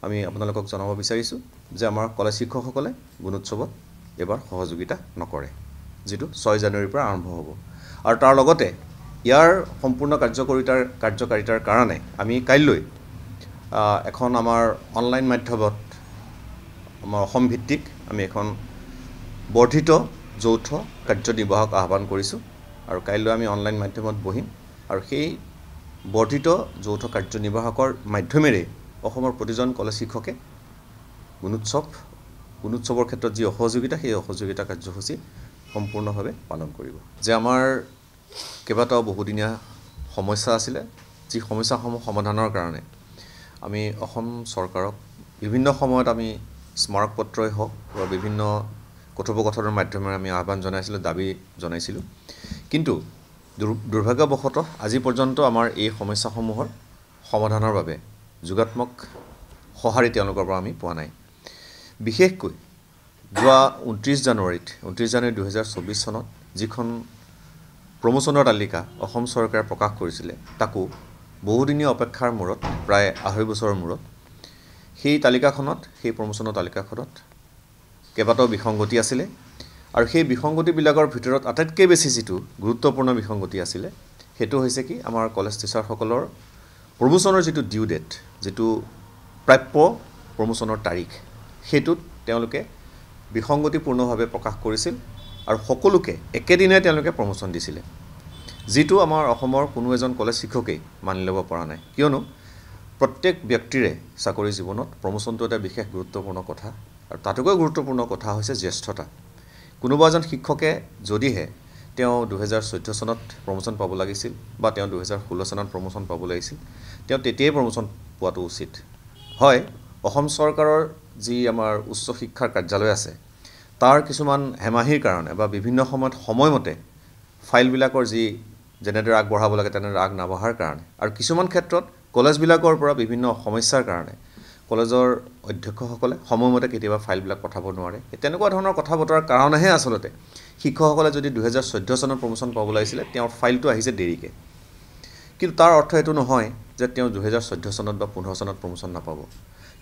আমি আপোনালোকক জনাব বিচাৰিছোঁ যে আমাৰ কলেজ শিক্ষকসকলে গুণোৎসৱত এবাৰ সহযোগিতা নকৰে, যেটো 6 জানুৱাৰীৰ পৰা আৰম্ভ হ'ব। আৰু তাৰ লগতে ইয়াৰ সম্পূৰ্ণ কাৰ্যকাৰিতাৰ কাৰণে আমি কাইলৈ এখন আমাৰ অনলাইন মাধ্যমত আমাৰ অসম ভিত্তিক আমি এখন বৰ্ধিত যৌথ কাৰ্যনিৰ্বাহক আহ্বান কৰিছোঁ। আৰু কাইলৈ আমি অনলাইন মাধ্যমত বহিম আৰু সেই বৰ্ধিত যৌথ কাৰ্যনিৰ্বাহকৰ মাধ্যমেৰে অসমৰ প্ৰতিজন কলেজ শিক্ষকে গুণোৎসৱৰ ক্ষেত্ৰত যি অসহযোগিতা সেই অসহযোগিতা কাৰ্যসূচী সম্পূৰ্ণভাৱে পালন কৰিব। যে আমাৰ কেইবাটাও বহুদিনীয়া সমস্যা আছিলে, যি সমস্যাসমূহ সমাধানৰ কাৰণে আমি অসম চৰকাৰক বিভিন্ন সময়ত আমি স্মাৰকপত্ৰই হওক বা বিভিন্ন কথোপকথনৰ মাধ্যমেৰে আমি আহ্বান জনাইছিলোঁ, দাবী জনাইছিলোঁ। কিন্তু দুৰ্ভাগ্যবশতঃ আজি পৰ্যন্ত আমাৰ এই সমস্যাসমূহৰ সমাধানৰ বাবে যোগাত্মক সঁহাৰি তেওঁলোকৰ পৰা আমি পোৱা নাই। বিশেষকৈ যোৱা 29 জানুৱাৰী 2024 চনত যিখন প্ৰমোচনৰ তালিকা অসম চৰকাৰে প্ৰকাশ কৰিছিলে, তাকো বহুদিনীয়া অপেক্ষাৰ মূৰত প্ৰায় 2.5 বছৰৰ মূৰত সেই তালিকাখনত, সেই প্ৰমোচনৰ তালিকাখনত কেইবাটাও বিসংগতি আছিলে। আৰু সেই বিসংগতিবিলাকৰ ভিতৰত আটাইতকৈ বেছি যিটো গুৰুত্বপূৰ্ণ বিসংগতি আছিলে সেইটো হৈছে কি, আমাৰ কলেজ টিচাৰসকলৰ প্ৰমোচনৰ যিটো ডিউ ডেট, যিটো প্ৰাপ্য প্ৰমোচনৰ তাৰিখ, সেইটোত তেওঁলোকে বিসংগতিপূৰ্ণভাৱে প্ৰকাশ কৰিছিল আৰু সকলোকে একেদিনাই তেওঁলোকে প্ৰমোচন দিছিলে, যিটো আমাৰ অসমৰ কোনো এজন কলেজ শিক্ষকেই মানি ল'ব পৰা নাই। কিয়নো প্ৰত্যেক ব্যক্তিৰে চাকৰি জীৱনত প্ৰমোচনটো এটা বিশেষ গুৰুত্বপূৰ্ণ কথা। আৰু তাতোকৈ গুৰুত্বপূৰ্ণ কথা হৈছে জ্যেষ্ঠতা। কোনোবা এজন শিক্ষকে যদিহে তেওঁ 2014 চনত প্ৰমোচন পাব লাগিছিল বা তেওঁ 2016 চনত প্ৰমোচন পাব লাগিছিল, তেওঁ তেতিয়াই প্ৰমোচন পোৱাটো উচিত হয়। অসম চৰকাৰৰ যি আমাৰ উচ্চ শিক্ষাৰ কাৰ্যালয় আছে, তাৰ কিছুমান হেমাহিৰ কাৰণে বা বিভিন্ন সময়ত সময়মতে ফাইলবিলাকৰ যি যেনেদৰে আগবঢ়াব লাগে তেনেদৰে আগ নবঢ়াৰ কাৰণে, আৰু কিছুমান ক্ষেত্ৰত কলেজবিলাকৰ পৰা বিভিন্ন সমস্যাৰ কাৰণে কলেজৰ অধ্যক্ষসকলে সময়মতে কেতিয়াবা ফাইলবিলাক পঠাব নোৱাৰে। তেনেকুৱা ধৰণৰ কথা বতৰাৰ কাৰণেহে আচলতে শিক্ষকসকলে যদি 2014 চনত প্ৰমোচন পাব লাগিছিলে, তেওঁৰ ফাইলটো আহিছে দেৰিকৈ। কিন্তু তাৰ অৰ্থ এইটো নহয় যে তেওঁ 2014 চনত বা 15 চনত প্ৰমোচন নাপাব।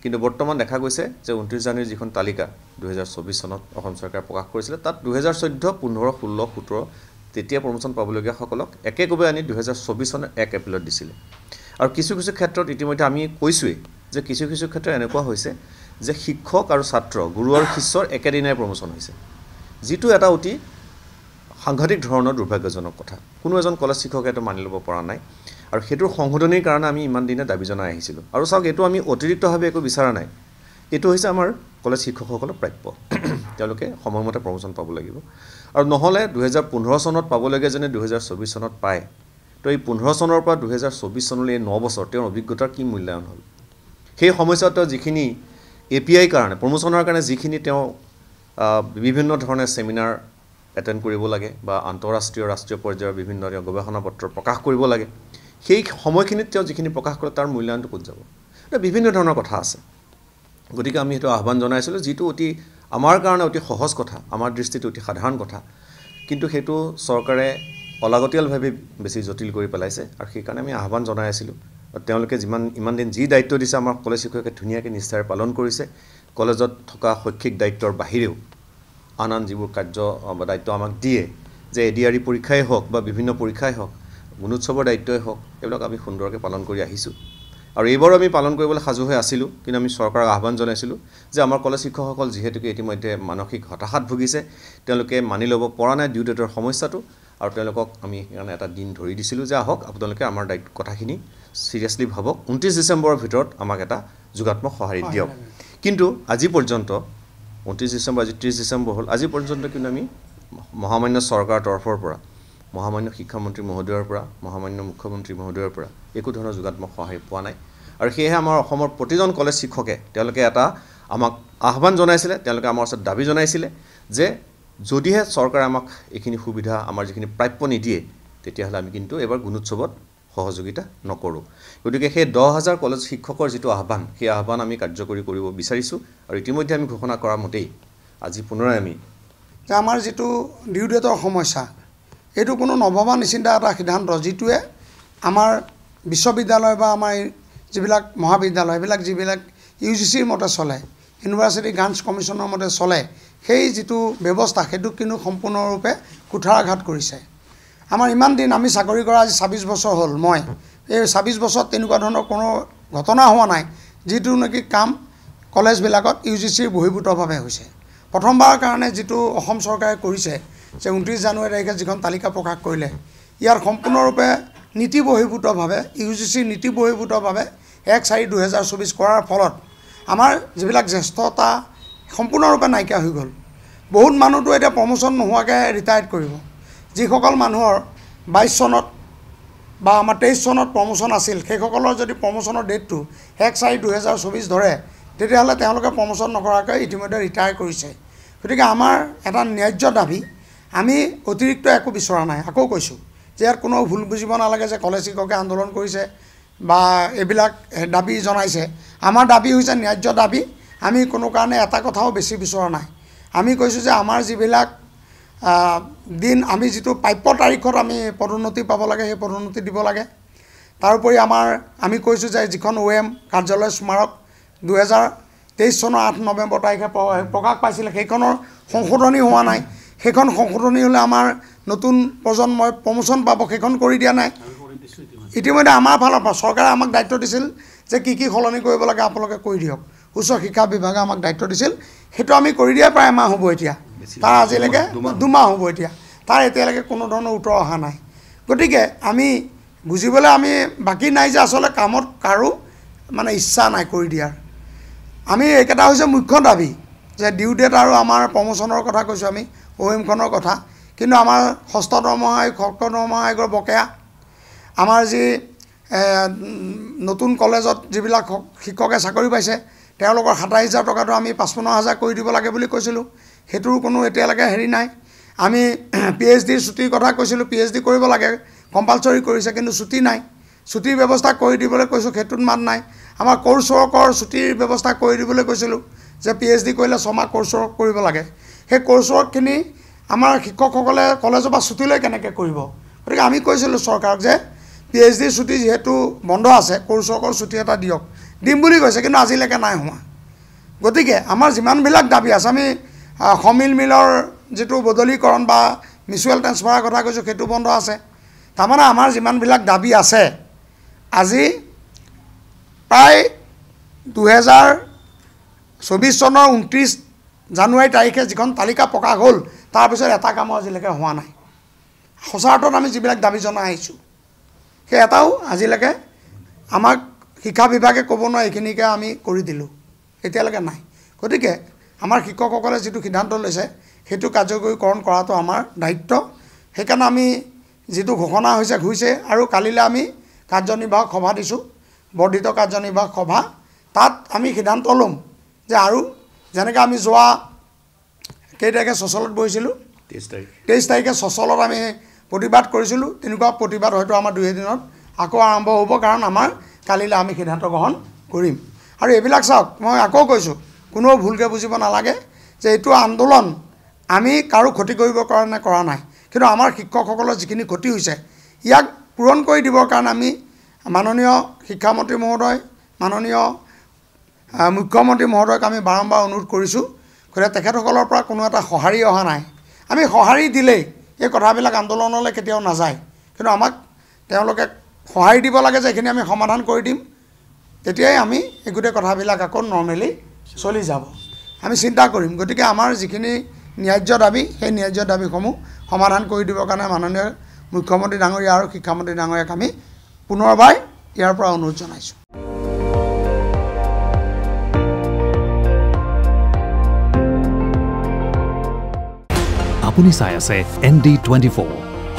কিন্তু বৰ্তমান দেখা গৈছে যে 29 জানুৱাৰীৰ যিখন তালিকা 2024 চনত অসম চৰকাৰে প্ৰকাশ কৰিছিলে, তাত 2014, 15, 16, 17 তেতিয়া প্ৰমোচন পাবলগীয়াসকলক একেকোবে আনি 2024 চনৰ 1 এপ্ৰিলত দিছিলে। আৰু কিছু ক্ষেত্ৰত ইতিমধ্যে আমি কৈছোঁৱেই যে কিছু ক্ষেত্ৰত এনেকুৱা হৈছে যে শিক্ষক আৰু ছাত্ৰ, গুৰু আৰু শিষ্যৰ একেদিনাই প্ৰমোচন হৈছে, যিটো এটা অতি সাংঘাতিক ধৰণৰ দুৰ্ভাগ্যজনক কথা। কোনো এজন কলেজ শিক্ষকে এইটো মানি ল'ব পৰা নাই। আৰু সেইটোৰ সংশোধনীৰ কাৰণে আমি ইমান দিনে দাবী জনাই আহিছিলোঁ। আৰু চাওক, এইটো আমি অতিৰিক্তভাৱে একো বিচৰা নাই, এইটো হৈছে আমাৰ কলেজ শিক্ষকসকলৰ প্ৰাপ্য। তেওঁলোকে সময়মতে প্ৰমোচন পাব লাগিব। আৰু নহ'লে 2015 চনত পাবলগীয়া যেনে 2024 চনত পায়, তো এই 15 চনৰ পৰা 2024 চনলৈ এই 9 বছৰ তেওঁৰ অভিজ্ঞতাৰ কি মূল্যায়ন হ'ল? সেই সময়ছোৱাত তেওঁ যিখিনি API কাৰণে প্ৰমোচনৰ কাৰণে যিখিনি তেওঁ বিভিন্ন ধৰণে চেমিনাৰ এটেণ্ড কৰিব লাগে বা আন্তঃৰাষ্ট্ৰীয় ৰাষ্ট্ৰীয় পৰ্যায়ৰ বিভিন্ন গৱেষণা পত্ৰ প্ৰকাশ কৰিব লাগে, সেই সময়খিনিত তেওঁ যিখিনি প্ৰকাশ কৰে তাৰ মূল্যায়নটো ক'ত যাব? এটা বিভিন্ন ধৰণৰ কথা আছে। গতিকে আমি সেইটো আহ্বান জনাইছিলোঁ, যিটো অতি আমাৰ কাৰণে অতি সহজ কথা, আমাৰ দৃষ্টিত অতি সাধাৰণ কথা, কিন্তু সেইটো চৰকাৰে অলাগতিয়ালভাৱে বেছি জটিল কৰি পেলাইছে। আৰু সেইকাৰণে আমি আহ্বান জনাই আছিলোঁ। তেওঁলোকে ইমান দিন যি দায়িত্ব দিছে আমাৰ কলেজ শিক্ষকে ধুনীয়াকৈ নিষ্ঠাৰে পালন কৰিছে। কলেজত থকা শৈক্ষিক দায়িত্বৰ বাহিৰেও আন যিবোৰ কাৰ্য বা দায়িত্ব আমাক দিয়ে, যে ADRE পৰীক্ষাই হওক বা বিভিন্ন পৰীক্ষাই হওক, গুণোৎসৱৰ দায়িত্বই হওক, এইবিলাক আমি সুন্দৰকৈ পালন কৰি আহিছোঁ। আৰু এইবাৰো আমি পালন কৰিবলৈ সাজু হৈ আছিলোঁ। কিন্তু আমি চৰকাৰক আহ্বান জনাইছিলোঁ যে আমাৰ কলেজ শিক্ষকসকল যিহেতুকে ইতিমধ্যে মানসিক হতাশাত ভুগিছে, তেওঁলোকে মানি ল'ব পৰা নাই ডিউ ডেটৰ সমস্যাটো, আৰু তেওঁলোকক আমি সেইকাৰণে এটা দিন ধৰি দিছিলোঁ যে আহক আপোনালোকে আমাৰ কথাখিনি চিৰিয়াছলি ভাবক, 29 ডিচেম্বৰৰ ভিতৰত আমাক এটা যোগাত্মক সঁহাৰি দিয়ক। কিন্তু আজি পৰ্যন্ত 29 ডিচেম্বৰ, আজি 30 ডিচেম্বৰ হ'ল, আজি পৰ্যন্ত কিন্তু আমি মহামান্য চৰকাৰৰ তৰফৰ পৰা, মহামান্য শিক্ষামন্ত্ৰী মহোদয়ৰ পৰা, মহামান্য মুখ্যমন্ত্ৰী মহোদয়ৰ পৰা একো ধৰণৰ যোগাত্মক সঁহাৰি পোৱা নাই। আৰু সেয়েহে আমাৰ অসমৰ প্ৰতিজন কলেজ শিক্ষকে তেওঁলোকে এটা আমাক আহ্বান জনাইছিলে, তেওঁলোকে আমাৰ ওচৰত দাবী জনাইছিলে যে যদিহে চৰকাৰে আমাক এইখিনি সুবিধা, আমাৰ যিখিনি প্ৰাপ্য নিদিয়ে, তেতিয়াহ'লে আমি কিন্তু এবাৰ গুণোৎসৱত সহযোগিতা নকৰোঁ। গতিকে সেই 10,000 কলেজ শিক্ষকৰ যিটো আহ্বান, সেই আহ্বান আমি কাৰ্যকৰী কৰিব বিচাৰিছোঁ। আৰু ইতিমধ্যে আমি ঘোষণা কৰা মতেই আজি পুনৰাই আমি যে আমাৰ যিটো ডিউ ডেটৰ সমস্যা, এইটো কোনো নভবা নিচিন্তা এটা সিদ্ধান্ত, যিটোৱে আমাৰ বিশ্ববিদ্যালয় বা আমাৰ যিবিলাক মহাবিদ্যালয়, এইবিলাক যিবিলাক UGCৰ মতে চলে, ইউনিভাৰ্চিটি গ্ৰাণ্টছ কমিশ্যনৰ মতে চলে, সেই যিটো ব্যৱস্থা সেইটো কিন্তু সম্পূৰ্ণৰূপে কুঠাৰাঘাত কৰিছে। আমাৰ ইমান দিন আমি চাকৰি কৰা আজি 26 বছৰ হ'ল, মই এই 26 বছৰত তেনেকুৱা ধৰণৰ কোনো ঘটনা হোৱা নাই যিটো নেকি কাম কলেজবিলাকত UGCৰ বহিৰ্ভূতভাৱে হৈছে। প্ৰথমবাৰৰ কাৰণে যিটো অসম চৰকাৰে কৰিছে যে 29 জানুৱাৰী তাৰিখে যিখন তালিকা প্ৰকাশ কৰিলে, ইয়াৰ সম্পূৰ্ণৰূপে নীতি বহিৰ্ভূতভাৱে UGCৰ নীতি বহিৰ্ভূতভাৱে 1/4/2024 কৰাৰ ফলত আমাৰ যিবিলাক জ্যেষ্ঠতা সম্পূৰ্ণৰূপে নাইকিয়া হৈ গ'ল। বহুত মানুহটো এতিয়া প্ৰমোশ্যন নোহোৱাকৈ ৰিটায়াৰ্ড কৰিব। যিসকল মানুহৰ 22 চনত বা আমাৰ 23 চনত প্ৰমোশ্যন আছিল, সেইসকলৰ যদি প্ৰমোশ্যনৰ ডেটটো 1/4/2024 ধৰে, তেতিয়াহ'লে তেওঁলোকে প্ৰমোশ্যন নকৰাকৈ ইতিমধ্যে ৰিটায়াৰ কৰিছে। গতিকে আমাৰ এটা ন্যায্য দাবী, আমি অতিৰিক্ত একো বিচৰা নাই। আকৌ কৈছোঁ যে ইয়াত কোনো ভুল বুজিব নালাগে যে কলেজ শিক্ষকে আন্দোলন কৰিছে বা এইবিলাক দাবী জনাইছে। আমাৰ দাবী হৈছে ন্যায্য দাবী। আমি কোনো কাৰণে এটা কথাও বেছি বিচৰা নাই। আমি কৈছোঁ যে আমাৰ যিবিলাক দিন আমি যিটো প্ৰাপ্য তাৰিখত আমি পদোন্নতি পাব লাগে সেই পদোন্নতি দিব লাগে। তাৰোপৰি আমি কৈছোঁ যে যিখন OM কাৰ্যালয় স্মাৰক 2023 চনৰ 8 নৱেম্বৰ তাৰিখে প্ৰকাশ পাইছিলে, সেইখনৰ সংশোধনী হোৱা নাই। সেইখন সংশোধনী হ'লে আমাৰ নতুন প্ৰজন্মই প্ৰমোশ্যন পাব, সেইখন কৰি দিয়া নাই। ইতিমধ্যে আমাৰ ফালৰ পৰা চৰকাৰে আমাক দায়িত্ব দিছিল যে কি সলনি কৰিব লাগে আপোনালোকে কৰি দিয়ক। উচ্চ শিক্ষা বিভাগে আমাক দায়িত্ব দিছিল, সেইটো আমি কৰি দিয়া প্ৰায় এমাহ হ'ব এতিয়া। তাৰ আজিলৈকে 2 মাহ হ'ব এতিয়া। তাৰ এতিয়ালৈকে কোনো ধৰণৰ উত্তৰ অহা নাই। গতিকে আমি বুজিবলৈ আমি বাকী নাই যে আচলতে কামত কাৰো মানে ইচ্ছা নাই কৰি দিয়াৰ। আমি এইকেইটা হৈছে মুখ্য দাবী যে ডিউ ডেট আৰু আমাৰ প্ৰমোশ্যনৰ কথা কৈছোঁ আমি, OM-খনৰ কথা। কিন্তু আমাৰ ষষ্ঠ দৰমহা আয়োগ, সপ্তম দৰমহা আয়োগৰ বকেয়া, আমাৰ যি নতুন কলেজত যিবিলাক শিক্ষকে চাকৰি পাইছে তেওঁলোকৰ 27,000 টকাটো আমি 55,000 কৰি দিব লাগে বুলি কৈছিলোঁ, সেইটোৰ কোনো এতিয়ালৈকে হেৰি নাই। আমি PhDৰ ছুটিৰ কথা কৈছিলোঁ, PhD কৰিব লাগে, কম্পালচৰি কৰিছে, কিন্তু ছুটি নাই। ছুটিৰ ব্যৱস্থা কৰি দিবলৈ কৈছোঁ, সেইটোত মাত নাই। আমাৰ কোৰ্ছ ৱৰ্কৰ ছুটিৰ ব্যৱস্থা কৰি দিবলৈ কৈছিলোঁ যে PhD কৰিলে 6 মাহ কোৰ্ছ ৱৰ্ক কৰিব লাগে। সেই কোৰ্ছ ৱৰ্কখিনি আমাৰ শিক্ষকসকলে কলেজৰ পৰা ছুটি লৈ কেনেকৈ কৰিব? গতিকে আমি কৈছিলোঁ চৰকাৰক যে PhDৰ ছুটি যিহেতু বন্ধ আছে, কোৰ্ছ ৱৰ্কৰ ছুটি এটা দিয়ক। দিম বুলি কৈছে, কিন্তু আজিলৈকে নাই হোৱা। গতিকে আমাৰ যিমানবিলাক দাবী আছে, আমি সমিল মিলৰ যিটো বদলীকৰণ বা মিউচুৱেল ট্ৰেন্সফাৰৰ কথা কৈছোঁ, সেইটো বন্ধ আছে। তাৰমানে আমাৰ যিমানবিলাক দাবী আছে, আজি প্ৰায় 2024 চনৰ 29 জানুৱাৰী তাৰিখে যিখন তালিকা প্ৰকাশ হ'ল, তাৰপিছত এটা কামো আজিলৈকে হোৱা নাই। সঁচা অৰ্থত আমি যিবিলাক দাবী জনাই আহিছোঁ, সেই এটাও আজিলৈকে আমাক শিক্ষা বিভাগে ক'ব নোৱাৰে এইখিনিকে আমি কৰি দিলোঁ, এতিয়ালৈকে নাই। গতিকে আমাৰ শিক্ষকসকলে যিটো সিদ্ধান্ত লৈছে সেইটো কাৰ্যকৰীকৰণ কৰাটো আমাৰ দায়িত্ব। সেইকাৰণে আমি যিটো ঘোষণা হৈছে আৰু কালিলৈ আমি কাৰ্যনিৰ্বাহক সভা দিছোঁ, বৰ্ধিত কাৰ্যনিৰ্বাহক সভা। তাত আমি সিদ্ধান্ত ল'ম যে আৰু যেনেকৈ আমি যোৱা কেই তাৰিখে চচলত বহিছিলোঁ, 23 তাৰিখে চচলত আমি প্ৰতিবাদ কৰিছিলোঁ, তেনেকুৱা প্ৰতিবাদ হয়তো আমাৰ 2 দিনত আকৌ আৰম্ভ হ'ব। কাৰণ আমাৰ কালিলৈ আমি সিদ্ধান্ত গ্ৰহণ কৰিম। আৰু এইবিলাক চাওক, মই আকৌ কৈছোঁ, কোনেও ভুলকৈ বুজিব নালাগে যে এইটো আন্দোলন আমি কাৰো ক্ষতি কৰিবৰ কাৰণে কৰা নাই। কিন্তু আমাৰ শিক্ষকসকলৰ যিখিনি ক্ষতি হৈছে, ইয়াক পূৰণ কৰি দিবৰ কাৰণে আমি মাননীয় শিক্ষামন্ত্ৰী মহোদয়, মাননীয় মুখ্যমন্ত্ৰী মহোদয়ক আমি বাৰম্বাৰ অনুৰোধ কৰিছোঁ। গতিকে তেখেতসকলৰ পৰা কোনো এটা সঁহাৰি অহা নাই। আমি সঁহাৰি দিলেই এই কথাবিলাক আন্দোলনলৈ কেতিয়াও নাযায়, কিন্তু আমাক তেওঁলোকে সঁহাৰি দিব লাগে যে এইখিনি আমি সমাধান কৰি দিম, তেতিয়াই আমি এই গোটেই কথাবিলাক আকৌ নৰ্মেলি চলি যাব, আমি চিন্তা কৰিম। গতিকে আমাৰ যিখিনি ন্যায্য দাবী, সেই ন্যায্য দাবীসমূহ সমাধান কৰি দিবৰ কাৰণে মাননীয় মুখ্যমন্ত্ৰী ডাঙৰীয়া আৰু শিক্ষামন্ত্ৰী ডাঙৰীয়াক আমি পুনৰবাৰ ইয়াৰ পৰা অনুৰোধ জনাইছোঁ। আপুনি চাই আছে ND24,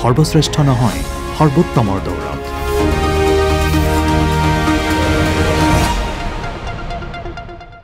সৰ্বশ্ৰেষ্ঠ নহয়, সৰ্বোত্তমৰ দৌৰ।